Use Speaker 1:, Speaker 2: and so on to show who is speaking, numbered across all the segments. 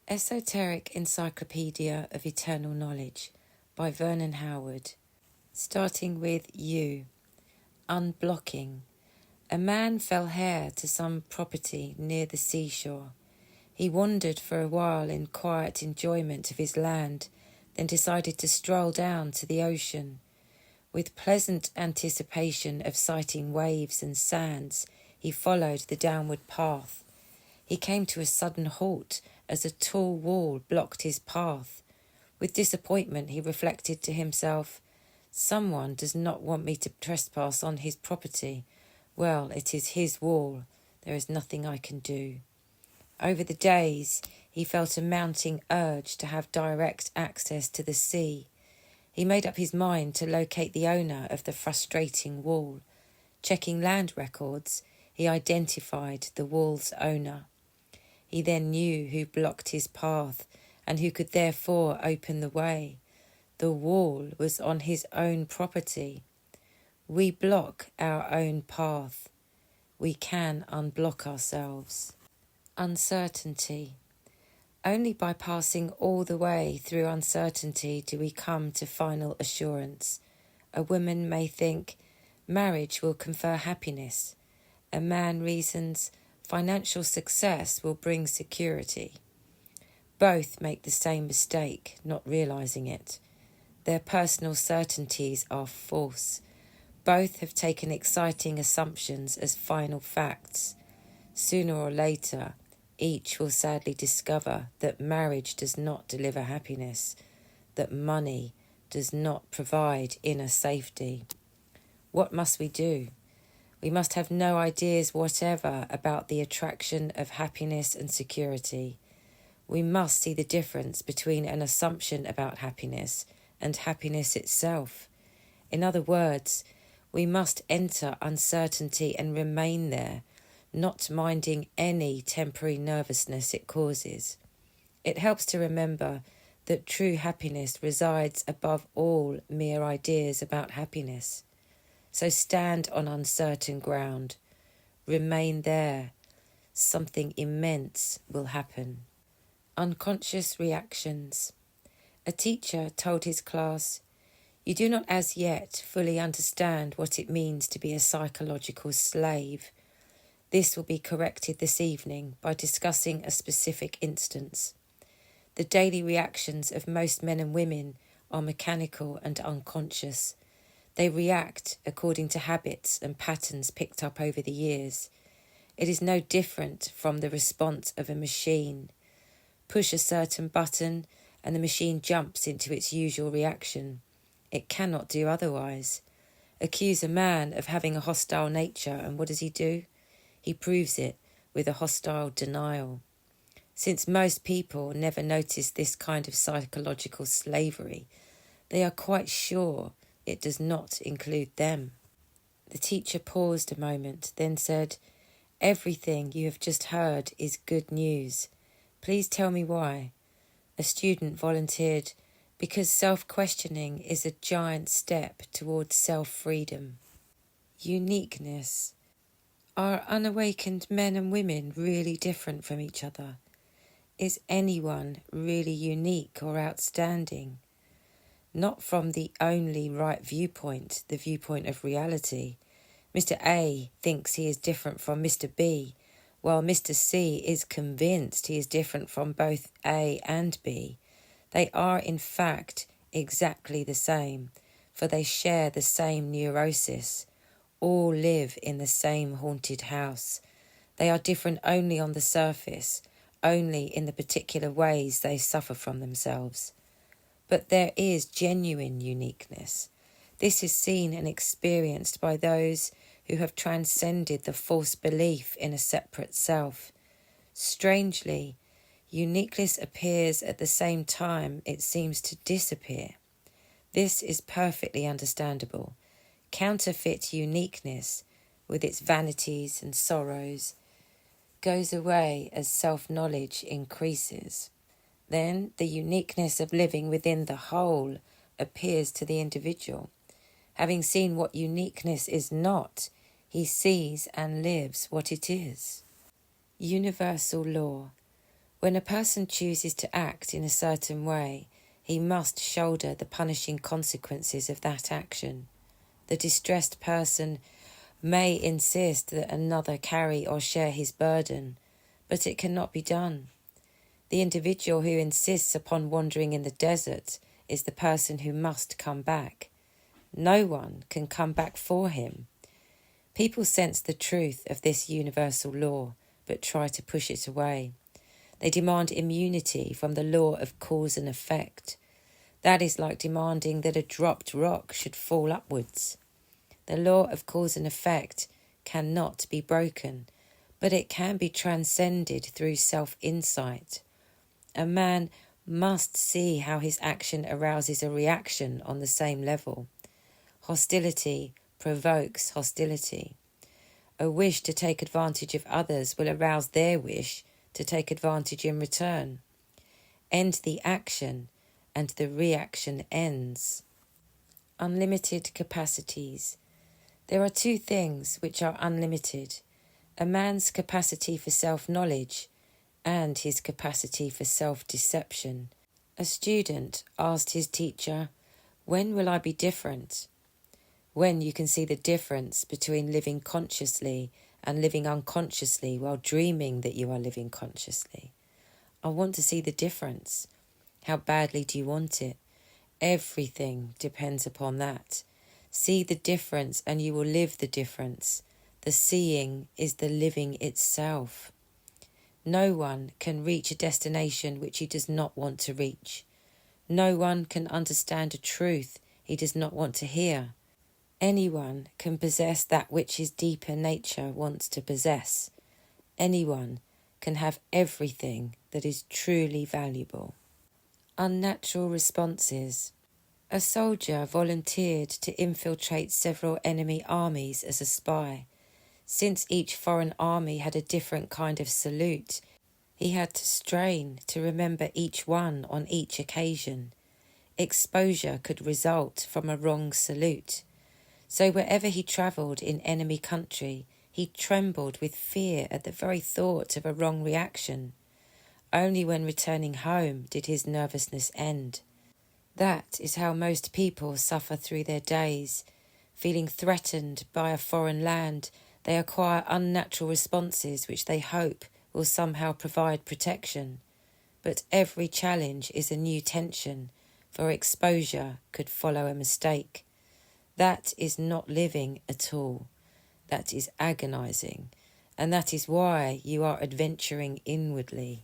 Speaker 1: Esoteric Encyclopedia of Eternal Knowledge by Vernon Howard. Starting with U. Unblocking. A man fell heir to some property near the seashore. He wandered for a while in quiet enjoyment of his land, then decided to stroll down to the ocean. With pleasant anticipation of sighting waves and sands, he followed the downward path. He came to a sudden halt as a tall wall blocked his path. With disappointment, he reflected to himself, "Someone does not want me to trespass on his property. Well, it is his wall. There is nothing I can do." Over the days, he felt a mounting urge to have direct access to the sea. He made up his mind to locate the owner of the frustrating wall. Checking land records, he identified the wall's owner. He then knew who blocked his path and who could therefore open the way. The wall was on his own property. We block our own path. We can unblock ourselves. Uncertainty. Only by passing all the way through uncertainty do we come to final assurance. A woman may think, marriage will confer happiness. A man reasons, financial success will bring security. Both make the same mistake, not realizing it. Their personal certainties are false. Both have taken exciting assumptions as final facts. Sooner or later, each will sadly discover that marriage does not deliver happiness, that money does not provide inner safety. What must we do? We must have no ideas whatever about the attraction of happiness and security. We must see the difference between an assumption about happiness and happiness itself. In other words, we must enter uncertainty and remain there, not minding any temporary nervousness it causes. It helps to remember that true happiness resides above all mere ideas about happiness. So stand on uncertain ground. Remain there. Something immense will happen. Unconscious reactions. A teacher told his class, "You do not as yet fully understand what it means to be a psychological slave. This will be corrected this evening by discussing a specific instance. The daily reactions of most men and women are mechanical and unconscious. They react according to habits and patterns picked up over the years. It is no different from the response of a machine. Push a certain button and the machine jumps into its usual reaction. It cannot do otherwise. Accuse a man of having a hostile nature, and what does he do? He proves it with a hostile denial. Since most people never notice this kind of psychological slavery, they are quite sure it does not include them." The teacher paused a moment, then said, "Everything you have just heard is good news. Please tell me why." A student volunteered, "Because self-questioning is a giant step towards self-freedom." Uniqueness. Are unawakened men and women really different from each other? Is anyone really unique or outstanding? Not from the only right viewpoint, the viewpoint of reality. Mr. A thinks he is different from Mr. B, while Mr. C is convinced he is different from both A and B. They are, in fact, exactly the same, for they share the same neurosis. All live in the same haunted house. They are different only on the surface, only in the particular ways they suffer from themselves. But there is genuine uniqueness. This is seen and experienced by those who have transcended the false belief in a separate self. Strangely, uniqueness appears at the same time it seems to disappear. This is perfectly understandable. Counterfeit uniqueness, with its vanities and sorrows, goes away as self-knowledge increases. Then the uniqueness of living within the whole appears to the individual. Having seen what uniqueness is not, he sees and lives what it is. Universal law. When a person chooses to act in a certain way, he must shoulder the punishing consequences of that action. The distressed person may insist that another carry or share his burden, but it cannot be done. The individual who insists upon wandering in the desert is the person who must come back. No one can come back for him. People sense the truth of this universal law, but try to push it away. They demand immunity from the law of cause and effect. That is like demanding that a dropped rock should fall upwards. The law of cause and effect cannot be broken, but it can be transcended through self-insight. A man must see how his action arouses a reaction on the same level. Hostility provokes hostility. A wish to take advantage of others will arouse their wish to take advantage in return. End the action, and the reaction ends. Unlimited capacities. There are two things which are unlimited: a man's capacity for self-knowledge and his capacity for self-deception. A student asked his teacher, "When will I be different?" When you can see the difference between living consciously and living unconsciously while dreaming that you are living consciously. I want to see the difference. How badly do you want it? Everything depends upon that. See the difference and you will live the difference. The seeing is the living itself. No one can reach a destination which he does not want to reach. No one can understand a truth he does not want to hear. Anyone can possess that which his deeper nature wants to possess. Anyone can have everything that is truly valuable. Unnatural responses. A soldier volunteered to infiltrate several enemy armies as a spy. Since each foreign army had a different kind of salute, he had to strain to remember each one on each occasion. Exposure could result from a wrong salute. So wherever he travelled in enemy country, he trembled with fear at the very thought of a wrong reaction. Only when returning home did his nervousness end. That is how most people suffer through their days. Feeling threatened by a foreign land, they acquire unnatural responses which they hope will somehow provide protection. But every challenge is a new tension, for exposure could follow a mistake. That is not living at all. That is agonizing, and that is why you are adventuring inwardly.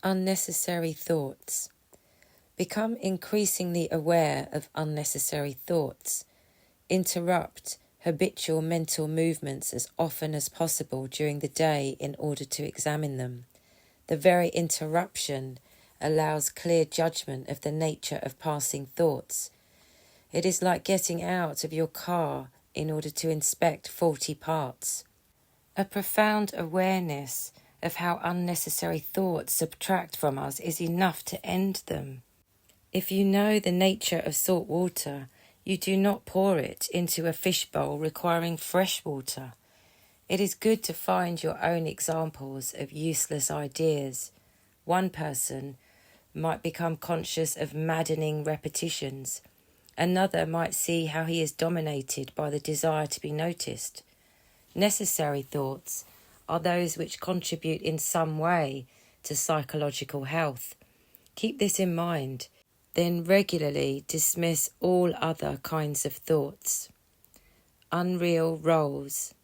Speaker 1: Unnecessary thoughts. Become increasingly aware of unnecessary thoughts. Interrupt habitual mental movements as often as possible during the day in order to examine them. The very interruption allows clear judgment of the nature of passing thoughts. It is like getting out of your car in order to inspect faulty parts. A profound awareness of how unnecessary thoughts subtract from us is enough to end them. If you know the nature of salt water, you do not pour it into a fishbowl requiring fresh water. It is good to find your own examples of useless ideas. One person might become conscious of maddening repetitions. Another might see how he is dominated by the desire to be noticed. Necessary thoughts are those which contribute in some way to psychological health. Keep this in mind, then regularly dismiss all other kinds of thoughts. Unreal roles.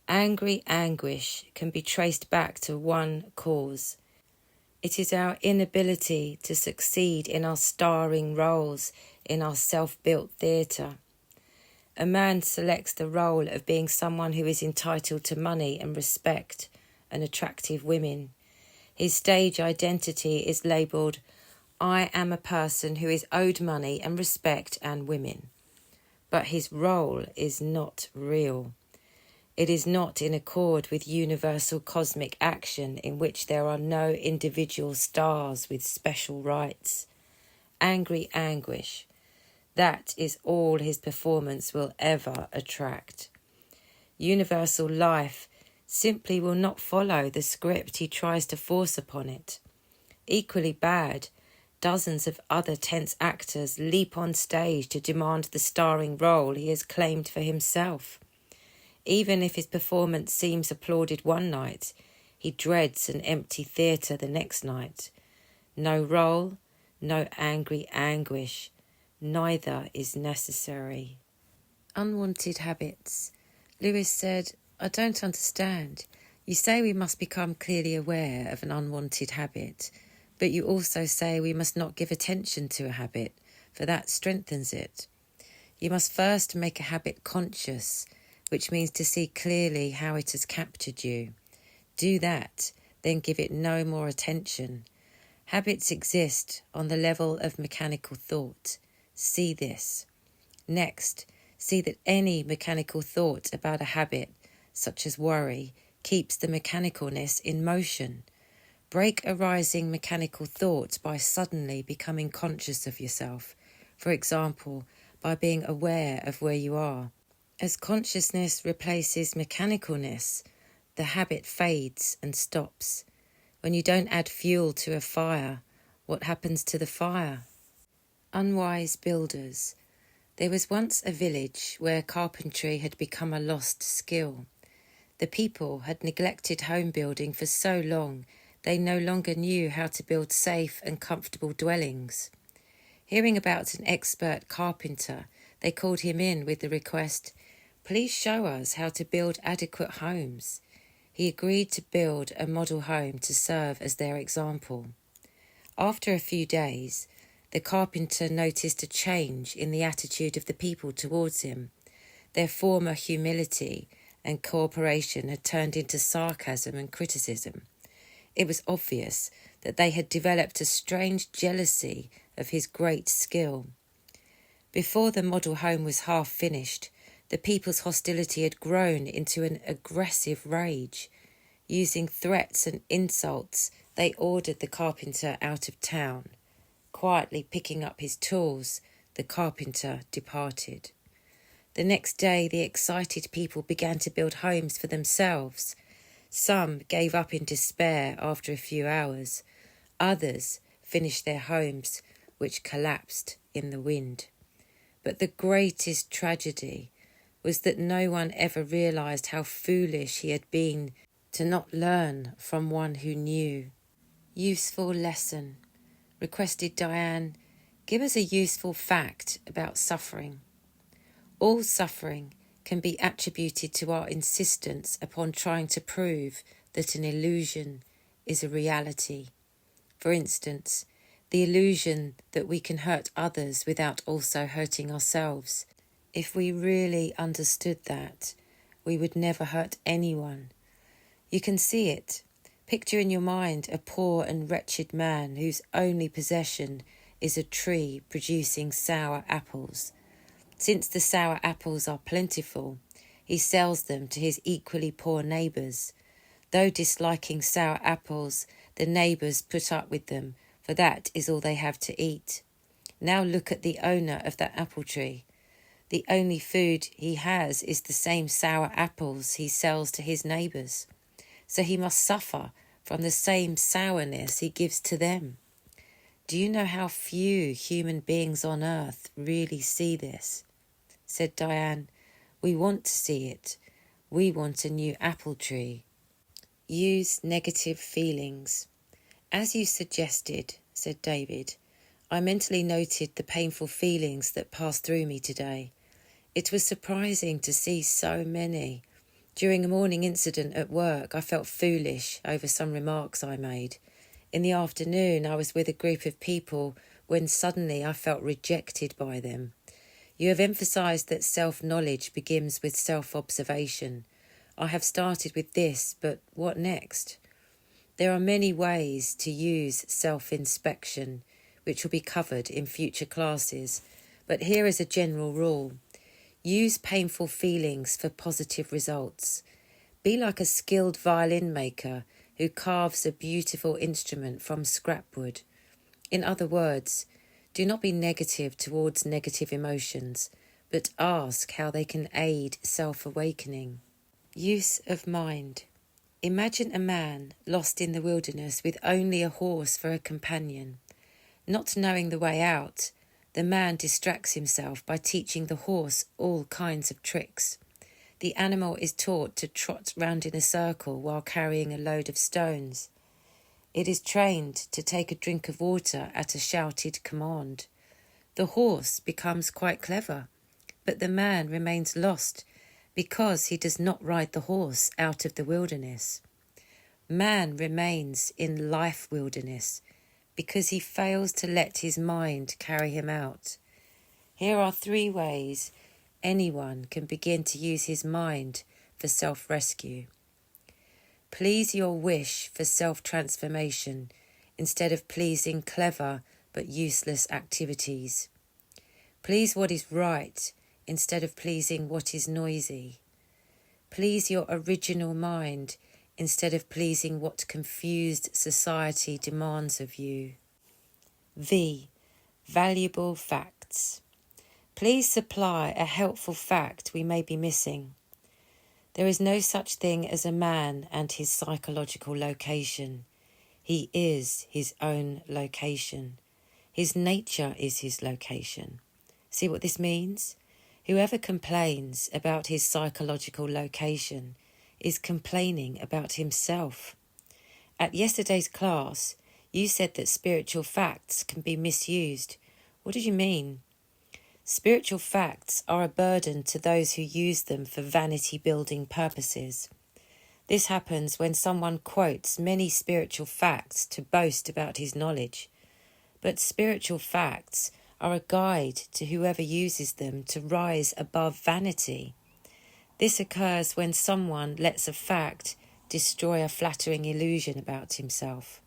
Speaker 1: Angry anguish can be traced back to one cause. It is our inability to succeed in our starring roles in our self-built theatre. A man selects the role of being someone who is entitled to money and respect and attractive women. His stage identity is labelled, "I am a person who is owed money and respect and women." But his role is not real. It is not in accord with universal cosmic action in which there are no individual stars with special rights. Angry anguish. That is all his performance will ever attract. Universal life simply will not follow the script he tries to force upon it. Equally bad, dozens of other tense actors leap on stage to demand the starring role he has claimed for himself. Even if his performance seems applauded one night, he dreads an empty theatre the next night. No role, no angry anguish. Neither is necessary. Unwanted habits. Lewis said, I don't understand. You say we must become clearly aware of an unwanted habit, but you also say we must not give attention to a habit, for that strengthens it. You must first make a habit conscious, which means to see clearly how it has captured you. Do that, then give it no more attention. Habits exist on the level of mechanical thought. See this. Next, see that any mechanical thought about a habit, such as worry, keeps the mechanicalness in motion. Break arising mechanical thought by suddenly becoming conscious of yourself, for example, by being aware of where you are. As consciousness replaces mechanicalness, the habit fades and stops. When you don't add fuel to a fire, what happens to the fire? Unwise builders. There was once a village where carpentry had become a lost skill. The people had neglected home building for so long they no longer knew how to build safe and comfortable dwellings. Hearing about an expert carpenter, they called him in with the request, "Please show us how to build adequate homes." He agreed to build a model home to serve as their example. After a few days, the carpenter noticed a change in the attitude of the people towards him. Their former humility and cooperation had turned into sarcasm and criticism. It was obvious that they had developed a strange jealousy of his great skill. Before the model home was half finished, the people's hostility had grown into an aggressive rage. Using threats and insults, they ordered the carpenter out of town. Quietly picking up his tools, the carpenter departed. The next day, the excited people began to build homes for themselves. Some gave up in despair after a few hours. Others finished their homes, which collapsed in the wind. But the greatest tragedy was that no one ever realised how foolish he had been to not learn from one who knew. Useful lesson. Requested Diane, give us a useful fact about suffering. All suffering can be attributed to our insistence upon trying to prove that an illusion is a reality. For instance, the illusion that we can hurt others without also hurting ourselves. If we really understood that, we would never hurt anyone. You can see it. Picture in your mind a poor and wretched man whose only possession is a tree producing sour apples. Since the sour apples are plentiful, he sells them to his equally poor neighbours. Though disliking sour apples, the neighbours put up with them, for that is all they have to eat. Now look at the owner of that apple tree. The only food he has is the same sour apples he sells to his neighbours. So he must suffer from the same sourness he gives to them. Do you know how few human beings on earth really see this? Said Diane, we want to see it. We want a new apple tree. Use negative feelings. As you suggested, said David, I mentally noted the painful feelings that passed through me today. It was surprising to see so many. During a morning incident at work, I felt foolish over some remarks I made. In the afternoon, I was with a group of people when suddenly I felt rejected by them. You have emphasised that self-knowledge begins with self-observation. I have started with this, but what next? There are many ways to use self-inspection, which will be covered in future classes, but here is a general rule. Use painful feelings for positive results. Be like a skilled violin maker who carves a beautiful instrument from scrap wood. In other words, do not be negative towards negative emotions, but ask how they can aid self-awakening. Use of mind. Imagine a man lost in the wilderness with only a horse for a companion. Not knowing the way out, the man distracts himself by teaching the horse all kinds of tricks. The animal is taught to trot round in a circle while carrying a load of stones. It is trained to take a drink of water at a shouted command. The horse becomes quite clever, but the man remains lost because he does not ride the horse out of the wilderness. Man remains in life wilderness because he fails to let his mind carry him out. Here are 3 ways anyone can begin to use his mind for self-rescue. Please your wish for self-transformation instead of pleasing clever but useless activities. Please what is right instead of pleasing what is noisy. Please your original mind instead of pleasing what confused society demands of you. V. Valuable facts. Please supply a helpful fact we may be missing. There is no such thing as a man and his psychological location. He is his own location. His nature is his location. See what this means? Whoever complains about his psychological location is complaining about himself. At yesterday's class, you said that spiritual facts can be misused. What did you mean? Spiritual facts are a burden to those who use them for vanity-building purposes. This happens when someone quotes many spiritual facts to boast about his knowledge. But spiritual facts are a guide to whoever uses them to rise above vanity. This occurs when someone lets a fact destroy a flattering illusion about himself.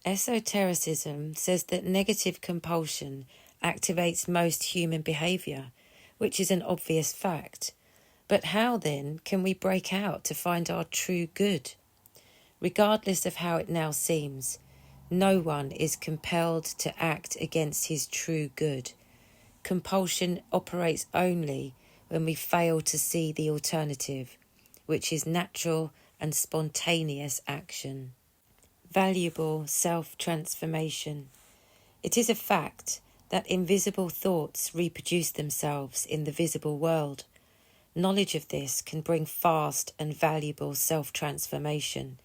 Speaker 1: Esotericism says that negative compulsion activates most human behaviour, which is an obvious fact. But how then can we break out to find our true good? Regardless of how it now seems, no one is compelled to act against his true good. Compulsion operates only when we fail to see the alternative, which is natural and spontaneous action. Valuable self-transformation. It is a fact that invisible thoughts reproduce themselves in the visible world. Knowledge of this can bring fast and valuable self-transformation.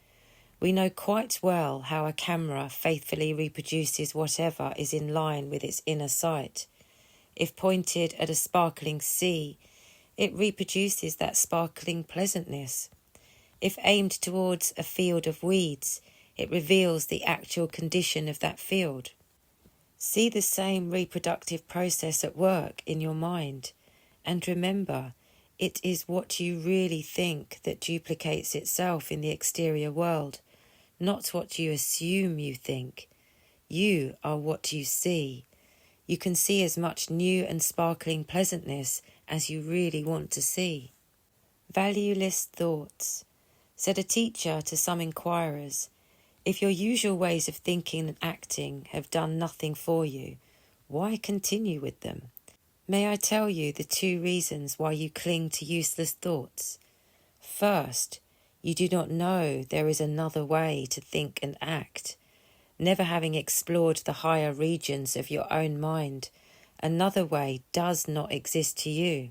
Speaker 1: We know quite well how a camera faithfully reproduces whatever is in line with its inner sight. If pointed at a sparkling sea, it reproduces that sparkling pleasantness. If aimed towards a field of weeds, it reveals the actual condition of that field. See the same reproductive process at work in your mind, and remember, it is what you really think that duplicates itself in the exterior world, not what you assume you think. You are what you see. You can see as much new and sparkling pleasantness as you really want to see. Valueless thoughts. Said a teacher to some inquirers, if your usual ways of thinking and acting have done nothing for you, why continue with them? May I tell you the 2 reasons why you cling to useless thoughts? First, you do not know there is another way to think and act. Never having explored the higher regions of your own mind, another way does not exist to you.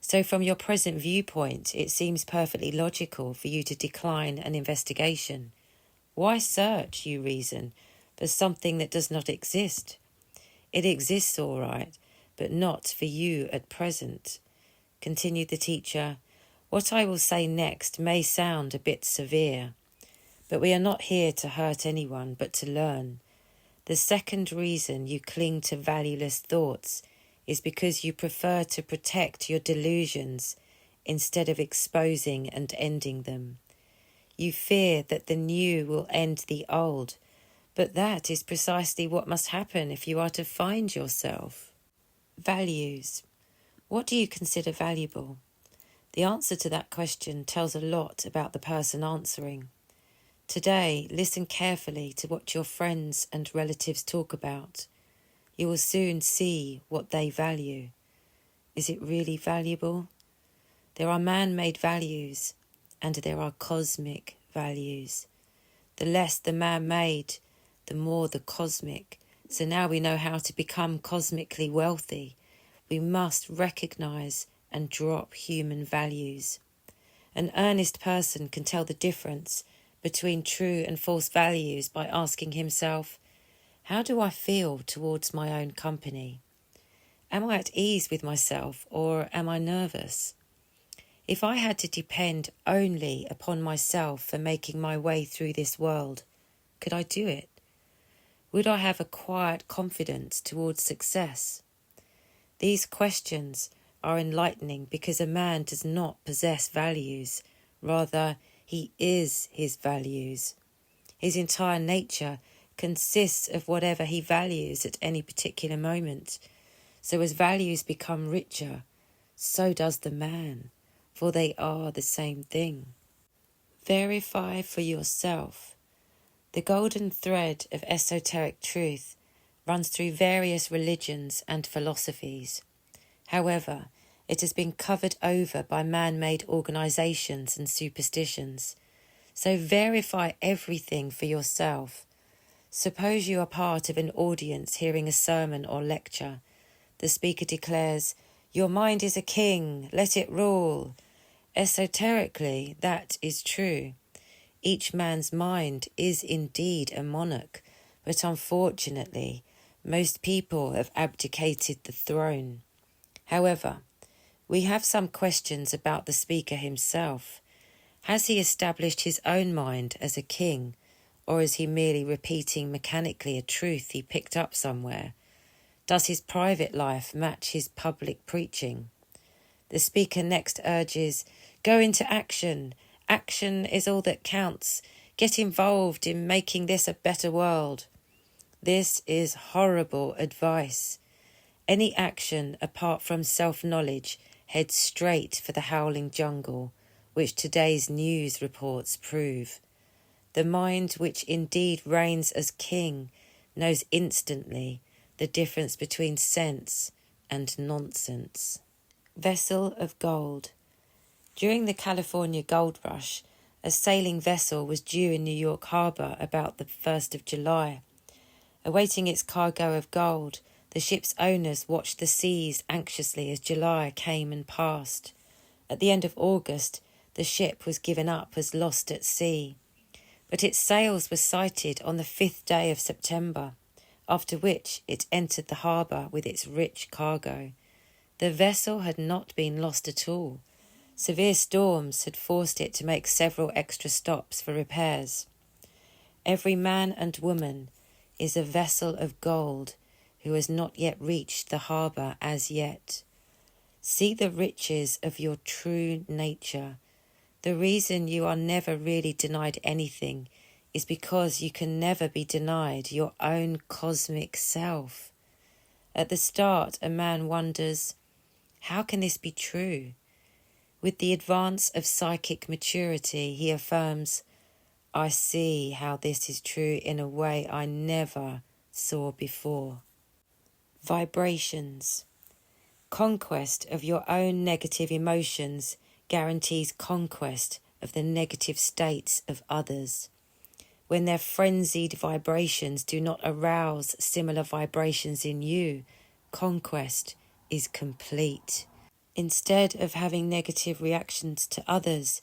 Speaker 1: So from your present viewpoint, it seems perfectly logical for you to decline an investigation. Why search, you reason, for something that does not exist? It exists all right, but not for you at present. Continued the teacher, what I will say next may sound a bit severe, but we are not here to hurt anyone, but to learn. The second reason you cling to valueless thoughts is because you prefer to protect your delusions instead of exposing and ending them. You fear that the new will end the old, but that is precisely what must happen if you are to find yourself. Values. What do you consider valuable? The answer to that question tells a lot about the person answering. Today, listen carefully to what your friends and relatives talk about. You will soon see what they value. Is it really valuable? There are man-made values, and there are cosmic values. The less the man-made, the more the cosmic. So now we know how to become cosmically wealthy. We must recognise and drop human values. An earnest person can tell the difference between true and false values by asking himself, how do I feel towards my own company? Am I at ease with myself, or am I nervous? If I had to depend only upon myself for making my way through this world, could I do it? Would I have a quiet confidence towards success? These questions are enlightening because a man does not possess values. Rather, he is his values. His entire nature consists of whatever he values at any particular moment. So as values become richer, so does the man, for they are the same thing. Verify for yourself. The golden thread of esoteric truth runs through various religions and philosophies. However, it has been covered over by man-made organisations and superstitions. So verify everything for yourself. Suppose you are part of an audience hearing a sermon or lecture. The speaker declares, "Your mind is a king, let it rule." Esoterically, that is true. Each man's mind is indeed a monarch, but unfortunately, most people have abdicated the throne. However, we have some questions about the speaker himself. Has he established his own mind as a king, or is he merely repeating mechanically a truth he picked up somewhere? Does his private life match his public preaching? The speaker next urges, "Go into action. Action is all that counts. Get involved in making this a better world." This is horrible advice. Any action apart from self-knowledge heads straight for the howling jungle, which today's news reports prove. The mind which indeed reigns as king knows instantly the difference between sense and nonsense. Vessel of gold. During the California gold rush, a sailing vessel was due in New York Harbour about the 1st of July. Awaiting its cargo of gold, the ship's owners watched the seas anxiously as July came and passed. At the end of August, the ship was given up as lost at sea. But its sails were sighted on the 5th day of September, after which it entered the harbour with its rich cargo. The vessel had not been lost at all. Severe storms had forced it to make several extra stops for repairs. Every man and woman is a vessel of gold who has not yet reached the harbour as yet. See the riches of your true nature. The reason you are never really denied anything is because you can never be denied your own cosmic self. At the start, a man wonders, how can this be true? With the advance of psychic maturity, he affirms, I see how this is true in a way I never saw before. Vibrations. Conquest of your own negative emotions guarantees conquest of the negative states of others. When their frenzied vibrations do not arouse similar vibrations in you, conquest is complete. Instead of having negative reactions to others,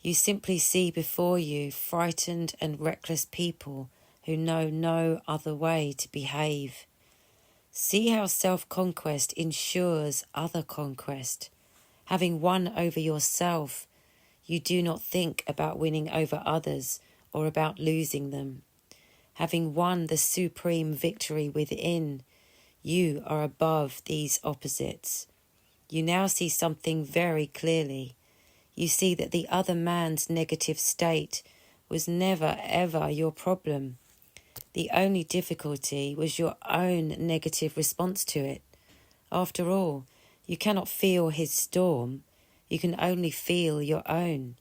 Speaker 1: you simply see before you frightened and reckless people who know no other way to behave. See how self-conquest ensures other conquest. Having won over yourself, you do not think about winning over others or about losing them. Having won the supreme victory within, you are above these opposites. You now see something very clearly. You see that the other man's negative state was never ever your problem. The only difficulty was your own negative response to it. After all, you cannot feel his storm. You can only feel your own.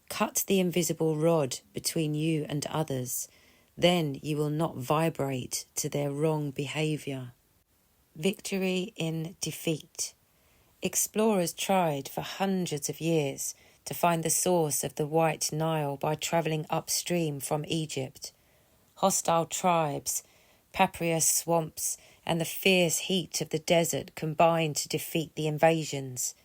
Speaker 1: Cut the invisible rod between you and others. Then you will not vibrate to their wrong behaviour. Victory in defeat. Explorers tried for hundreds of years to find the source of the White Nile by travelling upstream from Egypt. Hostile tribes, papyrus swamps, and the fierce heat of the desert combined to defeat the invasions.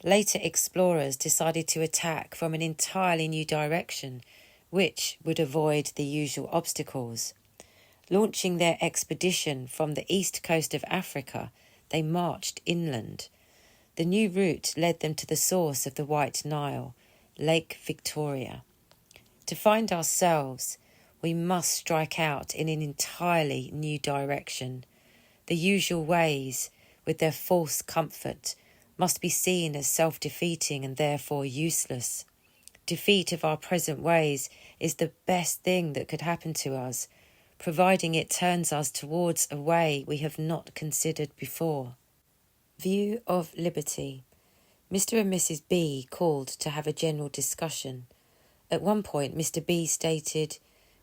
Speaker 1: Later explorers decided to attack from an entirely new direction, which would avoid the usual obstacles. Launching their expedition from the east coast of Africa, they marched inland. The new route led them to the source of the White Nile, Lake Victoria. To find ourselves, we must strike out in an entirely new direction. The usual ways, with their false comfort, must be seen as self-defeating and therefore useless. Defeat of our present ways is the best thing that could happen to us, providing it turns us towards a way we have not considered before. View of liberty. Mr. and Mrs. B called to have a general discussion. At one point, Mr. B stated,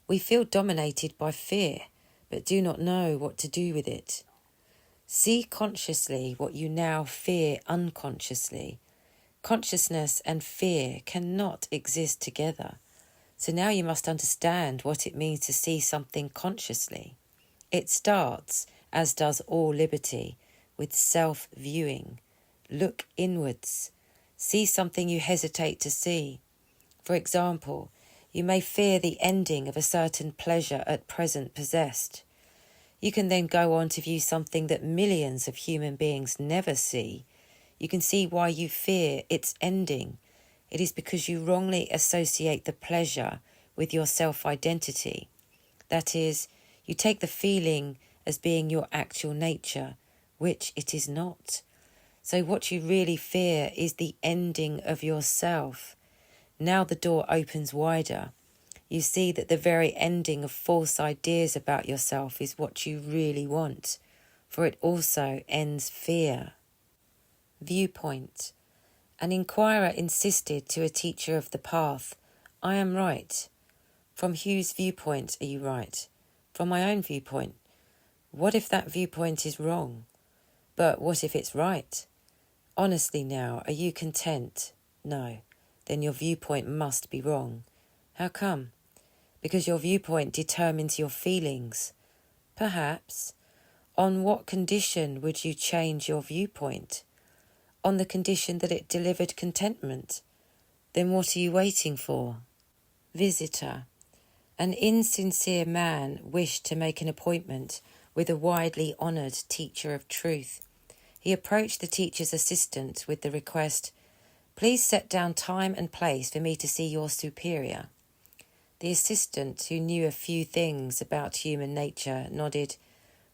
Speaker 1: "We feel dominated by fear, but do not know what to do with it. See consciously what you now fear unconsciously. Consciousness and fear cannot exist together. So now you must understand what it means to see something consciously. It starts, as does all liberty, with self-viewing. Look inwards. See something you hesitate to see. For example, you may fear the ending of a certain pleasure at present possessed. You can then go on to view something that millions of human beings never see. You can see why you fear its ending. It is because you wrongly associate the pleasure with your self-identity. That is, you take the feeling as being your actual nature, which it is not. So what you really fear is the ending of yourself. Now the door opens wider. You see that the very ending of false ideas about yourself is what you really want, for it also ends fear. Viewpoint. An inquirer insisted to a teacher of the path, "I am right. From whose viewpoint are you right? From my own viewpoint. What if that viewpoint is wrong? But what if it's right? Honestly now, are you content? No. Then your viewpoint must be wrong. How come? Because your viewpoint determines your feelings. Perhaps. On what condition would you change your viewpoint? On the condition that it delivered contentment. Then what are you waiting for?" Visitor. An insincere man wished to make an appointment with a widely honoured teacher of truth. He approached the teacher's assistant with the request, "Please set down time and place for me to see your superior." The assistant, who knew a few things about human nature, nodded.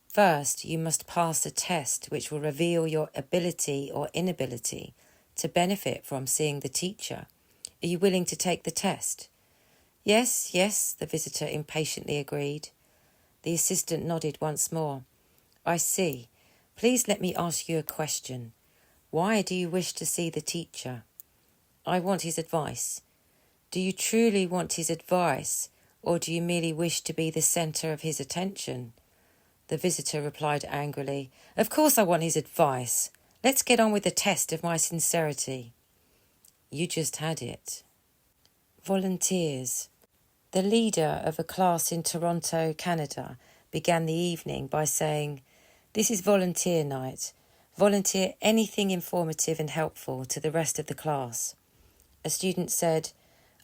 Speaker 1: "First, you must pass a test which will reveal your ability or inability to benefit from seeing the teacher. Are you willing to take the test?" Yes, the visitor impatiently agreed. The assistant nodded once more. "I see. Please let me ask you a question. Why do you wish to see the teacher?" "I want his advice." "Do you truly want his advice, or do you merely wish to be the centre of his attention?" The visitor replied angrily, "Of course I want his advice. Let's get on with the test of my sincerity." You just had it. Volunteers. The leader of a class in Toronto, Canada, began the evening by saying, "This is volunteer night. Volunteer anything informative and helpful to the rest of the class." A student said,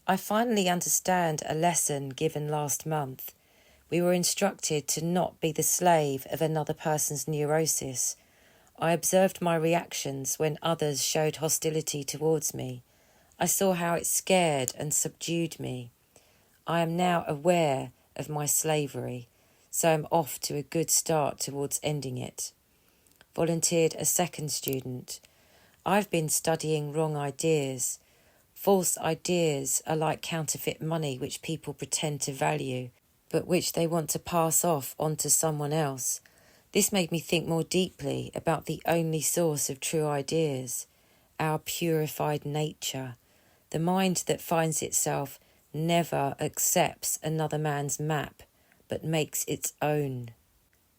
Speaker 1: "I finally understand a lesson given last month. We were instructed to not be the slave of another person's neurosis. I observed my reactions when others showed hostility towards me. I saw how it scared and subdued me. I am now aware of my slavery, so I'm off to a good start towards ending it." Volunteered a second student. "I've been studying wrong ideas. False ideas are like counterfeit money which people pretend to value, but which they want to pass off onto someone else. This made me think more deeply about the only source of true ideas, our purified nature. The mind that finds itself never accepts another man's map, but makes its own."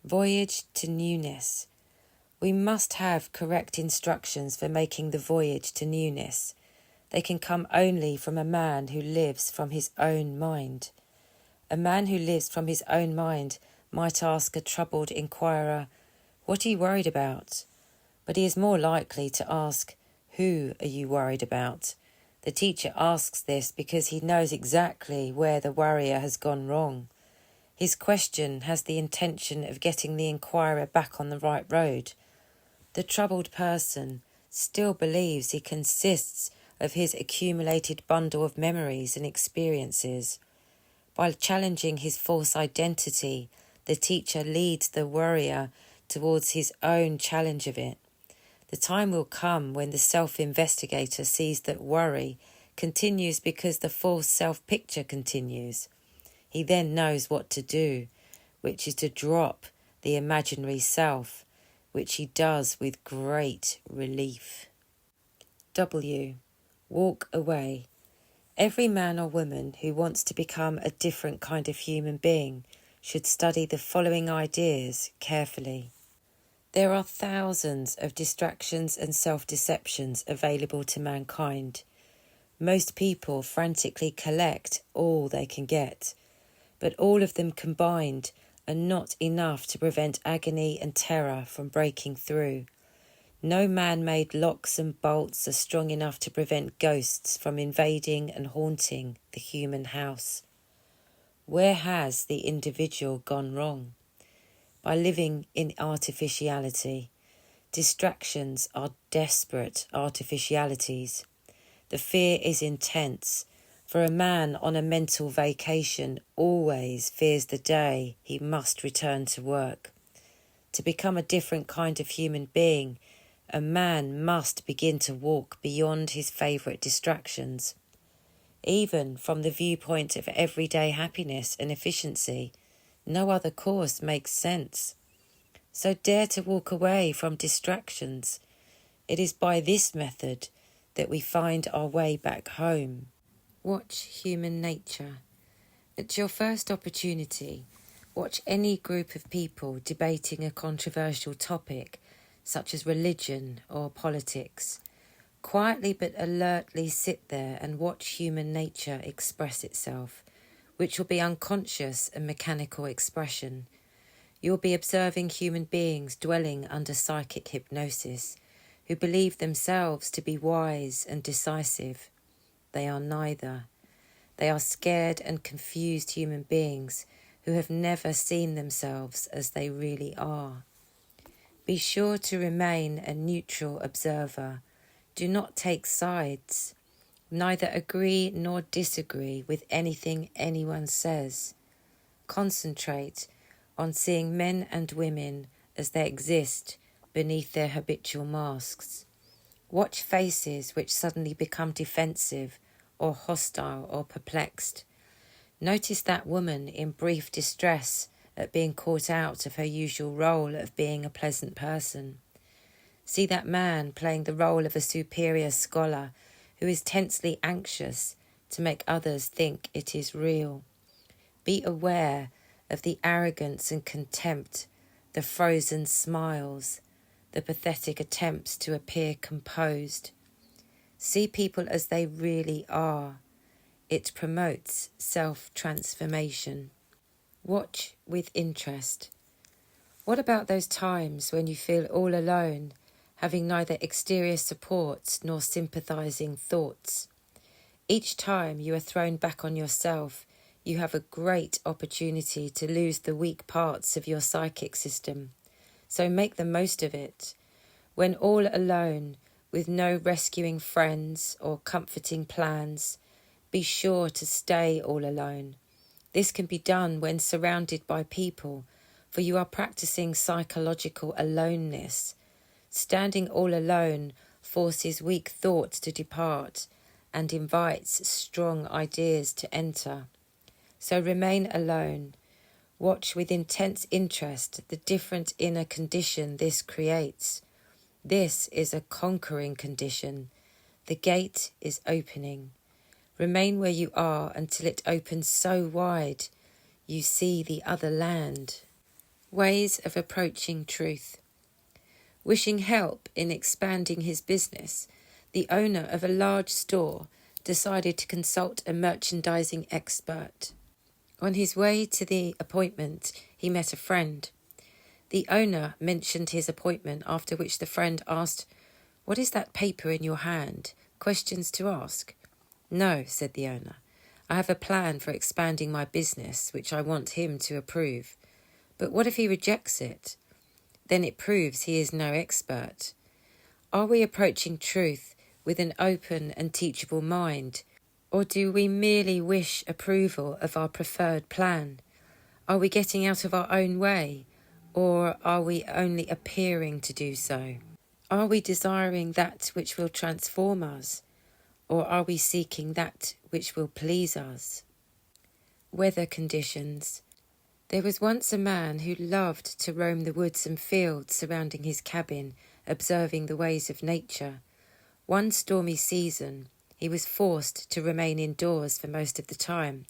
Speaker 1: Voyage to newness. We must have correct instructions for making the voyage to newness. they can come only from a man who lives from his own mind. A man who lives from his own mind might ask a troubled inquirer, "What are you worried about?" But he is more likely to ask, "Who are you worried about?" The teacher asks this because he knows exactly where the worrier has gone wrong. His question has the intention of getting the inquirer back on the right road. The troubled person still believes he consists of his accumulated bundle of memories and experiences. By challenging his false identity, the teacher leads the worrier towards his own challenge of it. The time will come when the self-investigator sees that worry continues because the false self-picture continues. He then knows what to do, which is to drop the imaginary self, which he does with great relief. W. Walk away. Every man or woman who wants to become a different kind of human being should study the following ideas carefully. There are thousands of distractions and self-deceptions available to mankind. Most people frantically collect all they can get, but all of them combined are not enough to prevent agony and terror from breaking through. No man-made locks and bolts are strong enough to prevent ghosts from invading and haunting the human house. Where has the individual gone wrong? By living in artificiality. Distractions are desperate artificialities. The fear is intense, for a man on a mental vacation always fears the day he must return to work. To become a different kind of human being, a man must begin to walk beyond his favourite distractions. Even from the viewpoint of everyday happiness and efficiency, no other course makes sense. So dare to walk away from distractions. It is by this method that we find our way back home. Watch human nature. At your first opportunity, watch any group of people debating a controversial topic, such as religion or politics. Quietly but alertly sit there and watch human nature express itself, which will be unconscious and mechanical expression. You'll be observing human beings dwelling under psychic hypnosis, who believe themselves to be wise and decisive. They are neither. They are scared and confused human beings who have never seen themselves as they really are. Be sure to remain a neutral observer. Do not take sides. Neither agree nor disagree with anything anyone says. Concentrate on seeing men and women as they exist beneath their habitual masks. Watch faces which suddenly become defensive or hostile or perplexed. Notice that woman in brief distress at being caught out of her usual role of being a pleasant person. See that man playing the role of a superior scholar who is tensely anxious to make others think it is real. Be aware of the arrogance and contempt, the frozen smiles, the pathetic attempts to appear composed. See people as they really are. It promotes self-transformation. Watch with interest. What about those times when you feel all alone, having neither exterior support nor sympathising thoughts? Each time you are thrown back on yourself, you have a great opportunity to lose the weak parts of your psychic system. So make the most of it. When all alone, with no rescuing friends or comforting plans, be sure to stay all alone. This can be done when surrounded by people, for you are practicing psychological aloneness. Standing all alone forces weak thoughts to depart and invites strong ideas to enter. So remain alone. Watch with intense interest the different inner condition this creates. This is a conquering condition. The gate is opening. Remain where you are until it opens so wide you see the other land. Ways of approaching truth. Wishing help in expanding his business, the owner of a large store decided to consult a merchandising expert. On his way to the appointment, he met a friend. The owner mentioned his appointment, after which the friend asked, "What is that paper in your hand? Questions to ask?" "No," said the owner. "I have a plan for expanding my business, which I want him to approve. But what if he rejects it? Then it proves he is no expert. Are we approaching truth with an open and teachable mind, or do we merely wish approval of our preferred plan? Are we getting out of our own way, or are we only appearing to do so? Are we desiring that which will transform us, or are we seeking that which will please us?" Weather conditions. There was once a man who loved to roam the woods and fields surrounding his cabin, observing the ways of nature. One stormy season, he was forced to remain indoors for most of the time.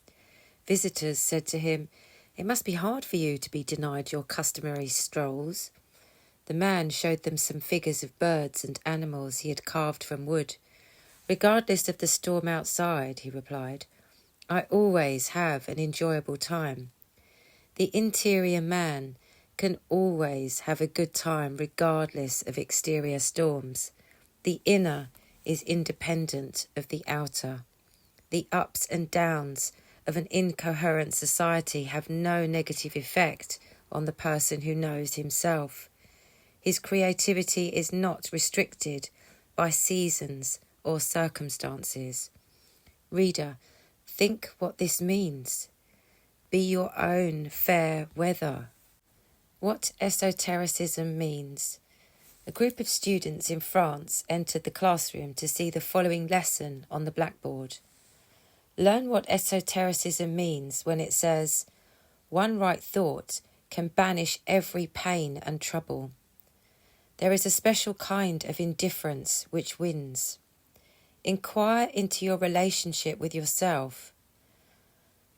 Speaker 1: Visitors said to him, "It must be hard for you to be denied your customary strolls." The man showed them some figures of birds and animals he had carved from wood. "Regardless of the storm outside," he replied, "I always have an enjoyable time." The interior man can always have a good time regardless of exterior storms. The inner is independent of the outer. The ups and downs of an incoherent society have no negative effect on the person who knows himself. His creativity is not restricted by seasons or circumstances. Reader, think what this means. Be your own fair weather. What esotericism means. A group of students in France entered the classroom to see the following lesson on the blackboard. Learn what esotericism means when it says, "One right thought can banish every pain and trouble." There is a special kind of indifference which wins. Inquire into your relationship with yourself.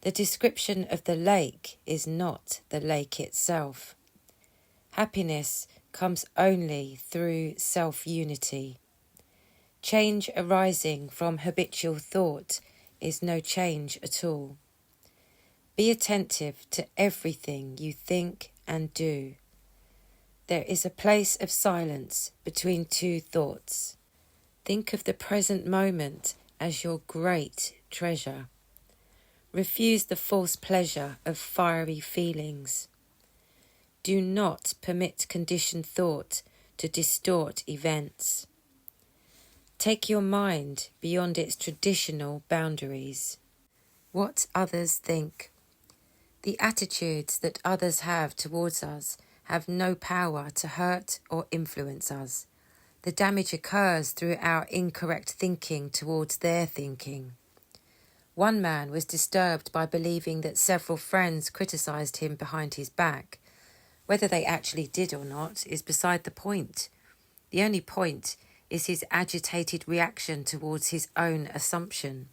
Speaker 1: The description of the lake is not the lake itself. Happiness comes only through self-unity. Change arising from habitual thought is no change at all. Be attentive to everything you think and do. There is a place of silence between two thoughts. Think of the present moment as your great treasure. Refuse the false pleasure of fiery feelings. Do not permit conditioned thought to distort events. Take your mind beyond its traditional boundaries. What others think. The attitudes that others have towards us have no power to hurt or influence us. The damage occurs through our incorrect thinking towards their thinking. One man was disturbed by believing that several friends criticised him behind his back. Whether they actually did or not is beside the point. The only point is his agitated reaction towards his own assumption.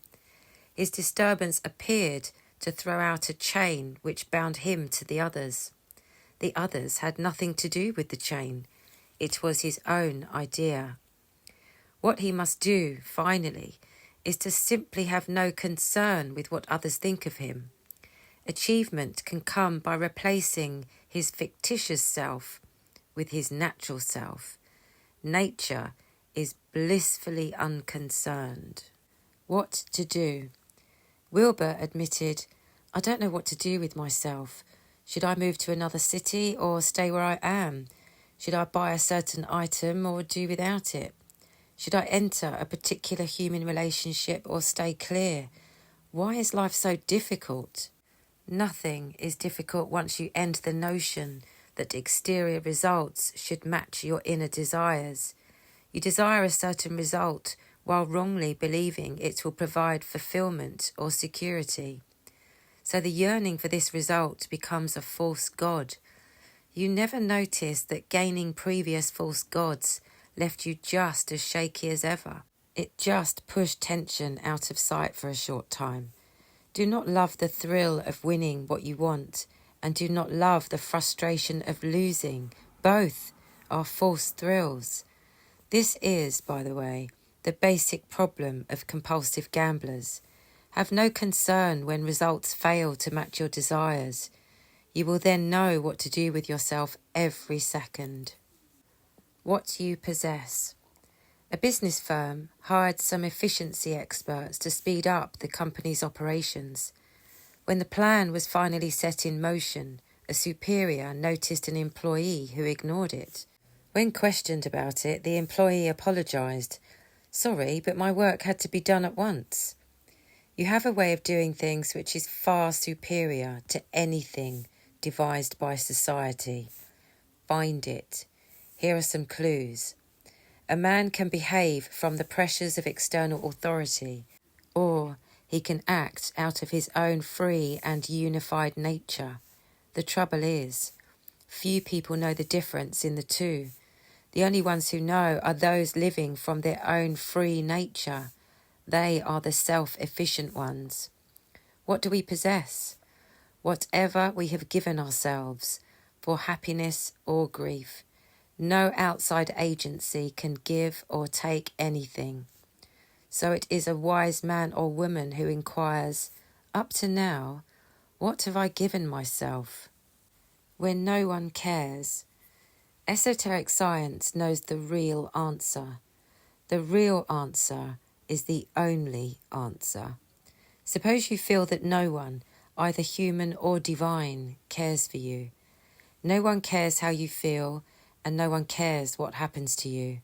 Speaker 1: His disturbance appeared to throw out a chain which bound him to the others. The others had nothing to do with the chain. It was his own idea. What he must do, finally, is to simply have no concern with what others think of him. Achievement can come by replacing his fictitious self with his natural self. Nature is blissfully unconcerned. What to do? Wilbur admitted, "I don't know what to do with myself. Should I move to another city or stay where I am? Should I buy a certain item or do without it? Should I enter a particular human relationship or stay clear? Why is life so difficult?" Nothing is difficult once you end the notion that exterior results should match your inner desires. You desire a certain result while wrongly believing it will provide fulfillment or security. So the yearning for this result becomes a false god. You never noticed that gaining previous false gods left you just as shaky as ever. It just pushed tension out of sight for a short time. Do not love the thrill of winning what you want, and do not love the frustration of losing. Both are false thrills. This is, by the way, the basic problem of compulsive gamblers. Have no concern when results fail to match your desires. You will then know what to do with yourself every second. What you possess. A business firm hired some efficiency experts to speed up the company's operations. When the plan was finally set in motion, a superior noticed an employee who ignored it. When questioned about it, the employee apologised. "Sorry, but my work had to be done at once." You have a way of doing things which is far superior to anything devised by society. Find it. Here are some clues. A man can behave from the pressures of external authority, or he can act out of his own free and unified nature. The trouble is, few people know the difference in the two. The only ones who know are those living from their own free nature. They are the self-efficient ones. What do we possess? Whatever we have given ourselves, for happiness or grief. No outside agency can give or take anything. So it is a wise man or woman who inquires, up to now, what have I given myself? When no one cares. Esoteric science knows the real answer. The real answer is the only answer. Suppose you feel that no one, either human or divine, cares for you. No one cares how you feel, and no one cares what happens to you.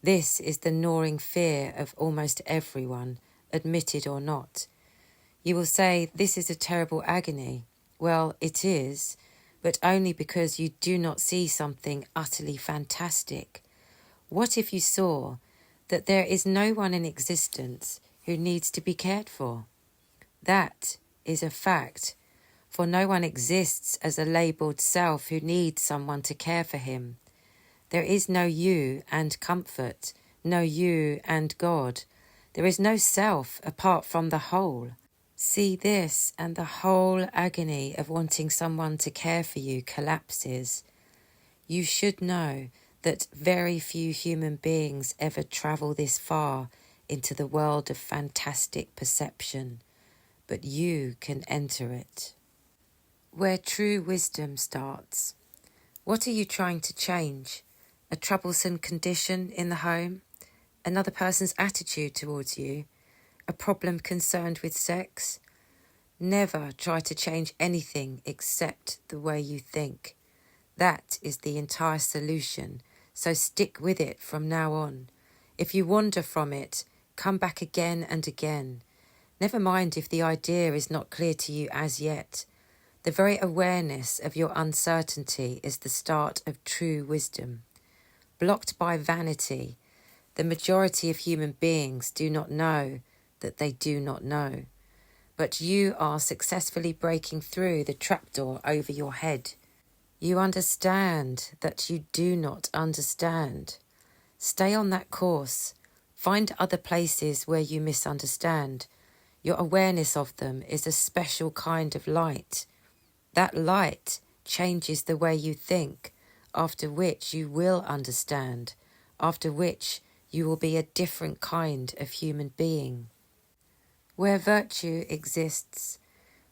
Speaker 1: This is the gnawing fear of almost everyone, admitted or not. You will say, this is a terrible agony. Well, it is, but only because you do not see something utterly fantastic. What if you saw that there is no one in existence who needs to be cared for? That is a fact, for no one exists as a labelled self who needs someone to care for him. There is no you and comfort, no you and God. There is no self apart from the whole. See this, and the whole agony of wanting someone to care for you collapses. You should know that very few human beings ever travel this far into the world of fantastic perception, but you can enter it. Where true wisdom starts. What are you trying to change? A troublesome condition in the home? Another person's attitude towards you? A problem concerned with sex? Never try to change anything except the way you think. That is the entire solution, so stick with it from now on. If you wander from it, come back again and again. Never mind if the idea is not clear to you as yet. The very awareness of your uncertainty is the start of true wisdom. Blocked by vanity, the majority of human beings do not know that they do not know. But you are successfully breaking through the trapdoor over your head. You understand that you do not understand. Stay on that course. Find other places where you misunderstand. Your awareness of them is a special kind of light. That light changes the way you think, after which you will understand, after which you will be a different kind of human being. Where virtue exists.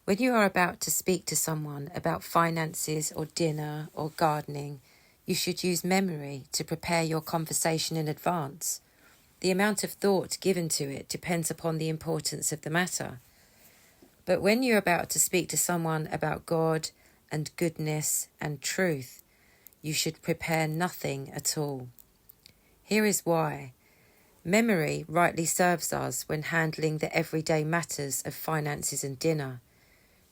Speaker 1: When you are about to speak to someone about finances or dinner or gardening, you should use memory to prepare your conversation in advance. The amount of thought given to it depends upon the importance of the matter. But when you're about to speak to someone about God and goodness and truth, you should prepare nothing at all. Here is why. Memory rightly serves us when handling the everyday matters of finances and dinner.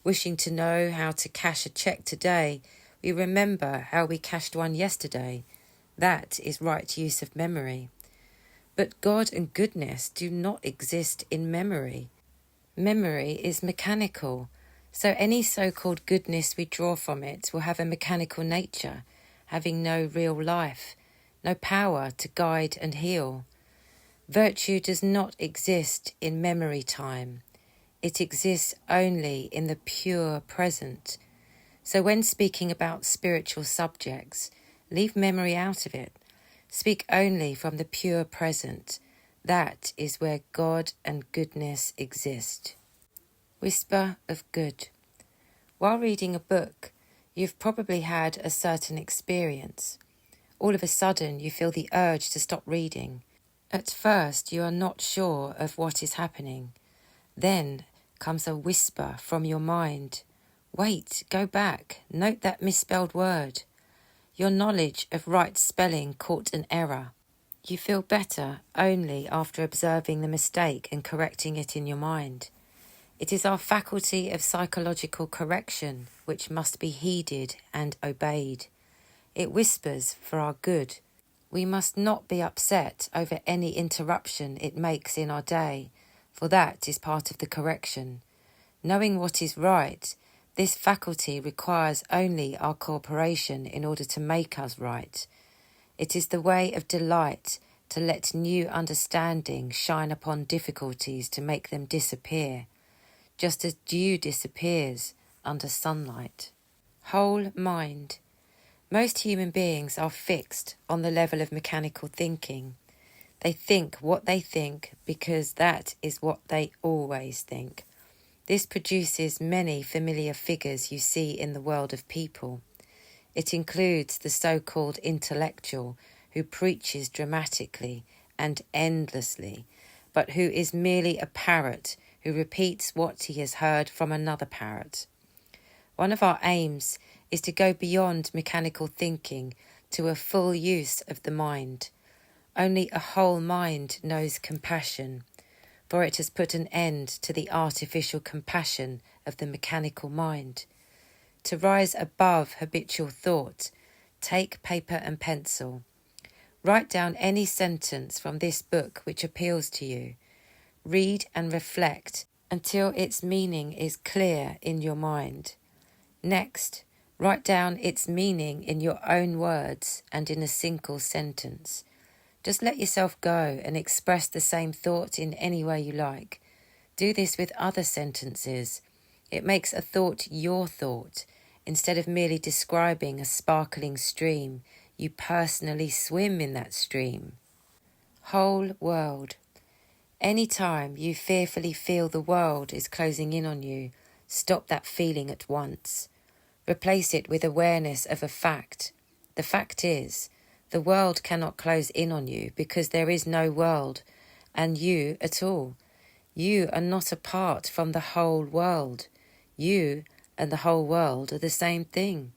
Speaker 1: Wishing to know how to cash a cheque today, we remember how we cashed one yesterday. That is right use of memory. But God and goodness do not exist in memory. Memory is mechanical, so any so-called goodness we draw from it will have a mechanical nature, having no real life, no power to guide and heal. Virtue does not exist in memory time. It exists only in the pure present. So when speaking about spiritual subjects, leave memory out of it. Speak only from the pure present. That is where God and goodness exist. Whisper of good. While reading a book, you've probably had a certain experience. All of a sudden, you feel the urge to stop reading. At first, you are not sure of what is happening. Then comes a whisper from your mind. Wait, go back, note that misspelled word. Your knowledge of right spelling caught an error. You feel better only after observing the mistake and correcting it in your mind. It is our faculty of psychological correction which must be heeded and obeyed. It whispers for our good. We must not be upset over any interruption it makes in our day, for that is part of the correction. Knowing what is right, this faculty requires only our cooperation in order to make us right. It is the way of delight to let new understanding shine upon difficulties to make them disappear, just as dew disappears under sunlight. Whole mind. Most human beings are fixed on the level of mechanical thinking. They think what they think because that is what they always think. This produces many familiar figures you see in the world of people. It includes the so-called intellectual who preaches dramatically and endlessly, but who is merely a parrot who repeats what he has heard from another parrot. One of our aims is to go beyond mechanical thinking to a full use of the mind. Only a whole mind knows compassion, for it has put an end to the artificial compassion of the mechanical mind. To rise above habitual thought, take paper and pencil. Write down any sentence from this book which appeals to you. Read and reflect until its meaning is clear in your mind. Next, write down its meaning in your own words and in a single sentence. Just let yourself go and express the same thought in any way you like. Do this with other sentences. It makes a thought your thought. Instead of merely describing a sparkling stream, you personally swim in that stream. Whole world. Any time you fearfully feel the world is closing in on you, stop that feeling at once. Replace it with awareness of a fact. The fact is, the world cannot close in on you because there is no world, and you at all. You are not apart from the whole world. You and the whole world are the same thing.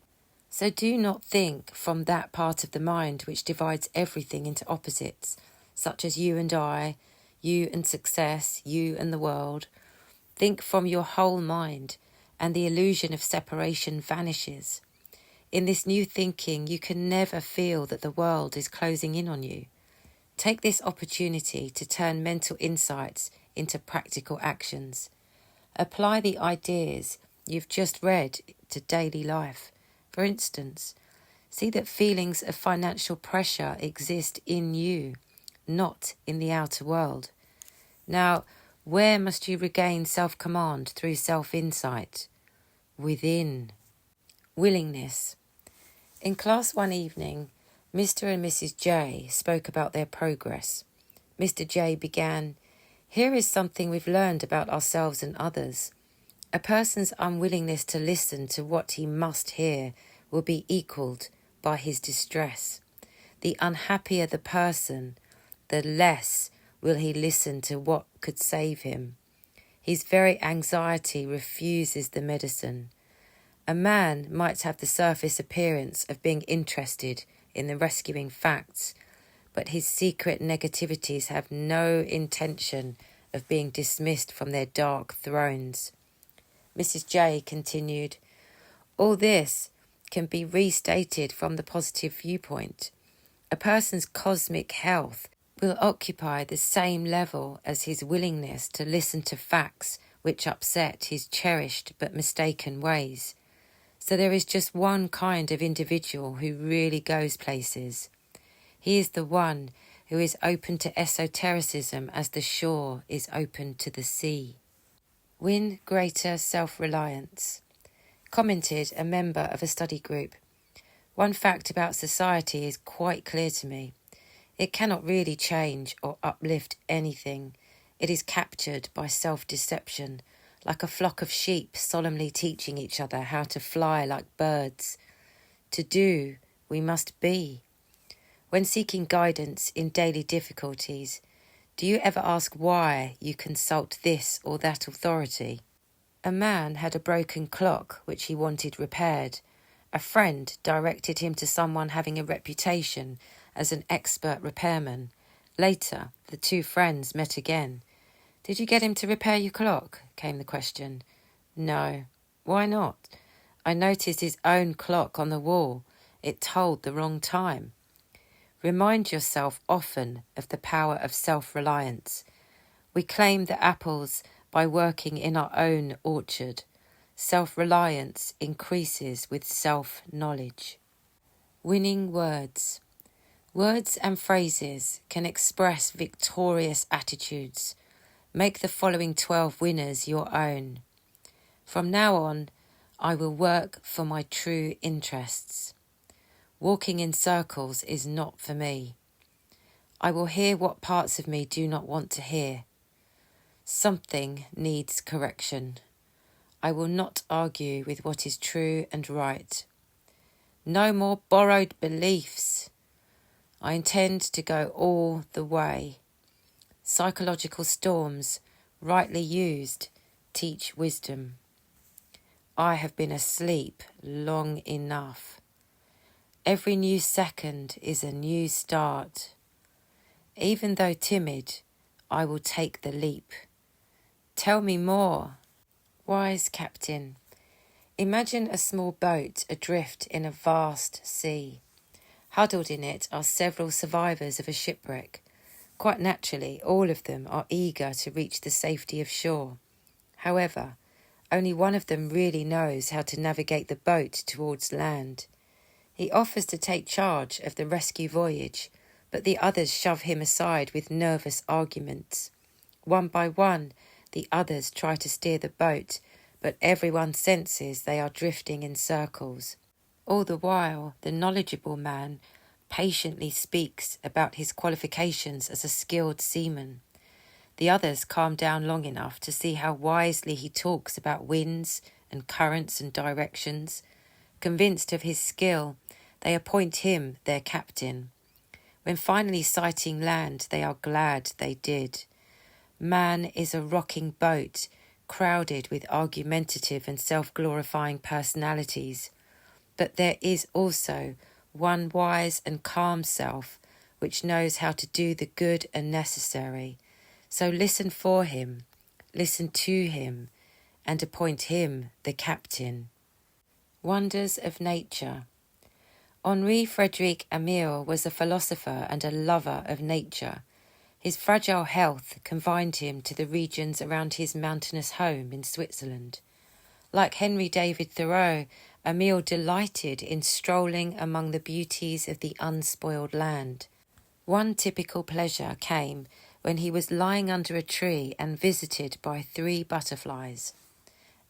Speaker 1: So do not think from that part of the mind which divides everything into opposites, such as you and I, you and success, you and the world. Think from your whole mind, and the illusion of separation vanishes. In this new thinking, you can never feel that the world is closing in on you. Take this opportunity to turn mental insights into practical actions. Apply the ideas you've just read to daily life. For instance, see that feelings of financial pressure exist in you, not in the outer world. Now, where must you regain self-command through self-insight? Within. Willingness. In class one evening, Mr. and Mrs. J spoke about their progress. Mr. J began, "Here is something we've learned about ourselves and others. A person's unwillingness to listen to what he must hear will be equalled by his distress. The unhappier the person, the less will he listen to what could save him. His very anxiety refuses the medicine. A man might have the surface appearance of being interested in the rescuing facts, but his secret negativities have no intention of being dismissed from their dark thrones." Mrs. J continued, "All this can be restated from the positive viewpoint. A person's cosmic health will occupy the same level as his willingness to listen to facts which upset his cherished but mistaken ways. So there is just one kind of individual who really goes places. He is the one who is open to esotericism as the shore is open to the sea. Win greater self-reliance." Commented a member of a study group. "One fact about society is quite clear to me. It cannot really change or uplift anything. It is captured by self-deception, like a flock of sheep solemnly teaching each other how to fly like birds. To do, we must be. When seeking guidance in daily difficulties, do you ever ask why you consult this or that authority? A man had a broken clock which he wanted repaired. A friend directed him to someone having a reputation as an expert repairman. Later, the two friends met again. "Did you get him to repair your clock?" came the question. "No." "Why not?" "I noticed his own clock on the wall. It told the wrong time." Remind yourself often of the power of self-reliance. We claim the apples by working in our own orchard. Self-reliance increases with self-knowledge. Winning words. Words and phrases can express victorious attitudes. Make the following 12 winners your own. From now on, I will work for my true interests. Walking in circles is not for me. I will hear what parts of me do not want to hear. Something needs correction. I will not argue with what is true and right. No more borrowed beliefs. I intend to go all the way. Psychological storms, rightly used, teach wisdom. I have been asleep long enough. Every new second is a new start. Even though timid, I will take the leap. Tell me more. Wise captain. Imagine a small boat adrift in a vast sea. Huddled in it are several survivors of a shipwreck. Quite naturally, all of them are eager to reach the safety of shore. However, only one of them really knows how to navigate the boat towards land. He offers to take charge of the rescue voyage, but the others shove him aside with nervous arguments. One by one, the others try to steer the boat, but everyone senses they are drifting in circles. All the while, the knowledgeable man patiently speaks about his qualifications as a skilled seaman. The others calm down long enough to see how wisely he talks about winds and currents and directions. Convinced of his skill, they appoint him their captain. When finally sighting land, they are glad they did. Man is a rocking boat, crowded with argumentative and self-glorifying personalities. But there is also one wise and calm self, which knows how to do the good and necessary. So listen for him, listen to him, and appoint him the captain. Wonders of nature. Henri Frédéric Amiel was a philosopher and a lover of nature. His fragile health confined him to the regions around his mountainous home in Switzerland. Like Henry David Thoreau, Amiel delighted in strolling among the beauties of the unspoiled land. One typical pleasure came when he was lying under a tree and visited by 3 butterflies.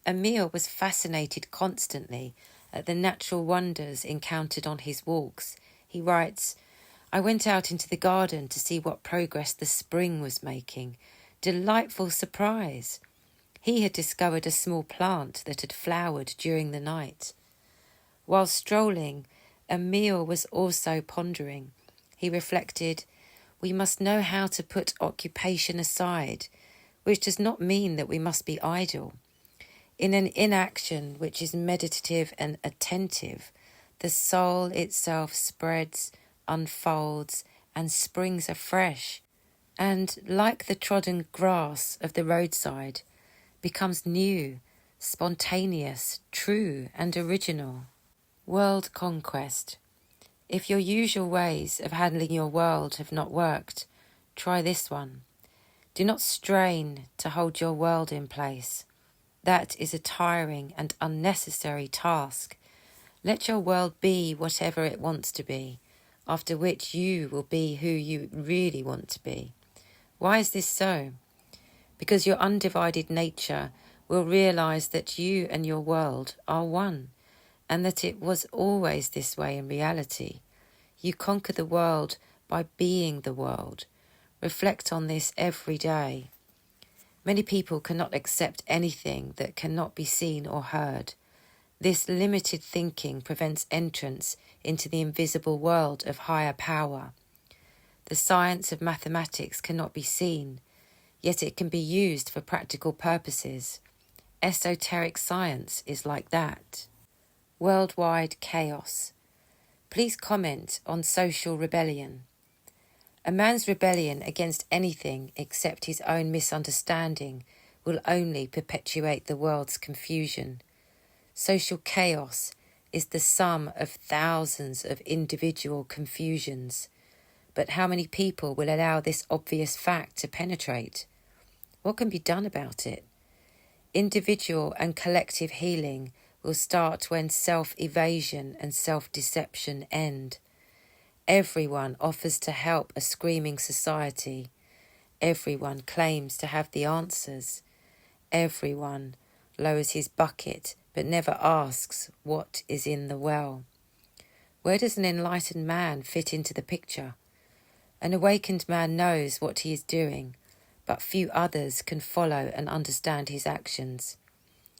Speaker 1: Amiel was fascinated constantly at the natural wonders encountered on his walks. He writes, "I went out into the garden to see what progress the spring was making. Delightful surprise! He had discovered a small plant that had flowered during the night." While strolling, Amiel was also pondering. He reflected, "We must know how to put occupation aside, which does not mean that we must be idle. In an inaction which is meditative and attentive, the soul itself spreads, unfolds, and springs afresh, and, like the trodden grass of the roadside, becomes new, spontaneous, true, and original." World conquest. If your usual ways of handling your world have not worked, try this one. Do not strain to hold your world in place. That is a tiring and unnecessary task. Let your world be whatever it wants to be, after which you will be who you really want to be. Why is this so? Because your undivided nature will realize that you and your world are one, and that it was always this way in reality. You conquer the world by being the world. Reflect on this every day. Many people cannot accept anything that cannot be seen or heard. This limited thinking prevents entrance into the invisible world of higher power. The science of mathematics cannot be seen, yet it can be used for practical purposes. Esoteric science is like that. Worldwide chaos. Please comment on social rebellion. A man's rebellion against anything except his own misunderstanding will only perpetuate the world's confusion. Social chaos is the sum of thousands of individual confusions. But how many people will allow this obvious fact to penetrate? What can be done about it? Individual and collective healing will start when self-evasion and self-deception end. Everyone offers to help a screaming society. Everyone claims to have the answers. Everyone lowers his bucket but never asks what is in the well. Where does an enlightened man fit into the picture? An awakened man knows what he is doing, but few others can follow and understand his actions.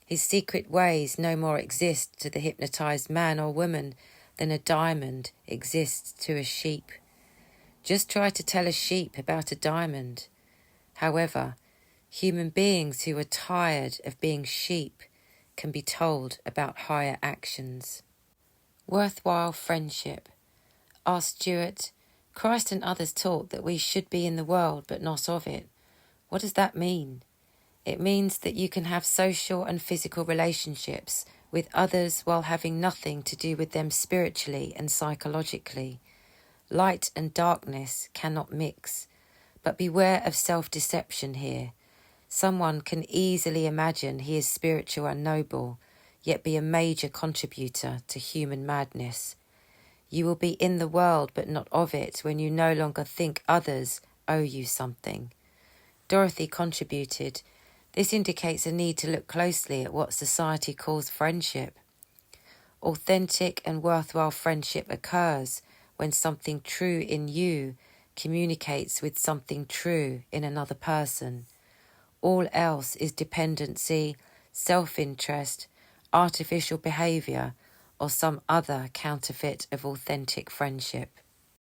Speaker 1: His secret ways no more exist to the hypnotized man or woman than a diamond exists to a sheep. Just try to tell a sheep about a diamond. However, human beings who are tired of being sheep can be told about higher actions. Worthwhile friendship. Asked Stuart, Christ and others taught that we should be in the world but not of it. What does that mean? It means that you can have social and physical relationships with others while having nothing to do with them spiritually and psychologically. Light and darkness cannot mix, but beware of self-deception here. Someone can easily imagine he is spiritual and noble, yet be a major contributor to human madness. You will be in the world but not of it when you no longer think others owe you something. Dorothy contributed, this indicates a need to look closely at what society calls friendship. Authentic and worthwhile friendship occurs when something true in you communicates with something true in another person. All else is dependency, self-interest, artificial behaviour, or some other counterfeit of authentic friendship.